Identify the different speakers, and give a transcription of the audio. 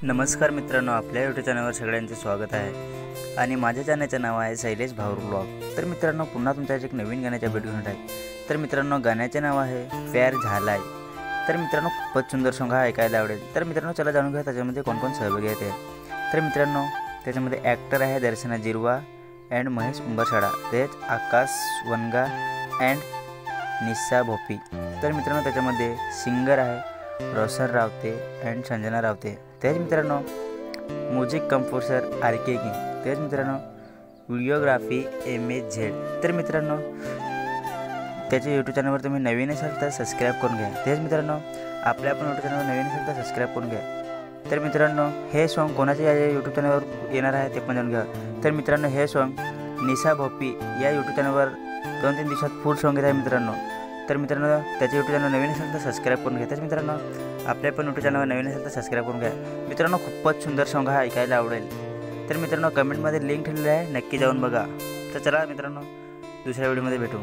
Speaker 1: नमस्कार मित्रांनो, आपल्या यूट्यूब चॅनलवर सगळ्यांचे स्वागत आहे आणि माझ्या चॅनलचे नाव आहे शैलेश भाऊर ब्लॉग। तर मित्रांनो, पुन्हा तुमच्या एक नवीन गाण्याच्या भेट घेऊन आहे। तर मित्रांनो, गाण्याचे नाव आहे प्यार झालाय। तर मित्रांनो, खूपच सुंदर सॉन्ग हा ऐकायला आवडेल। तर मित्रांनो, चला जाणून घेऊया त्याच्यामध्ये कोण कोण सहभागी आहेत। तर मित्रांनो, त्याच्यामध्ये ॲक्टर आहे दर्शना जिरवा अँड महेश उंबरसाडा, तेच आकाश वनगा अँड निस्सा भोपी। तर मित्रांनो, त्याच्यामध्ये सिंगर आहे रोशन रावते अँड संजना रावते, तेच मित्रांनो म्युझिक कंपोजर RK किंग, तेच मित्रांनो व्हिडिओग्राफी MAZ। तर मित्रांनो, त्याच्या यूट्यूब चॅनलवर तुम्ही नवीन असाल तर सबस्क्राईब करून घ्या। तेच मित्रांनो, आपल्या पण यूट्यूब चॅनलवर नवीन असाल तर सबस्क्राईब करून घ्या। तर मित्रांनो, हे सॉन्ग कोणाच्या यूट्यूब चॅनलवर येणार आहे ते पण जाणून घ्या। तर मित्रांनो, हे सॉन्ग निसा भोपी या यूट्यूब चॅनलवर 2-3 दिवसात फुल सॉन्ग येत आहे मित्रांनो। तर मित्रांनो, त्याचे यूट्यूब चॅनल नवीन असेल तर सबस्क्राईब करून घ्या। तर मित्रांनो, आपल्या पण यूट्यूब चॅनलवर नवीन असेल तर सबस्क्राईब करून घ्या। मित्रांनो, खूपच सुंदर सॉन्ग हा ऐकायला आवडेल। तर मित्रांनो, कमेंटमध्ये लिंक ठेवलेली आहे, नक्की जाऊन बघा। तर चला मित्रांनो, दुसऱ्या व्हिडिओमध्ये भेटू।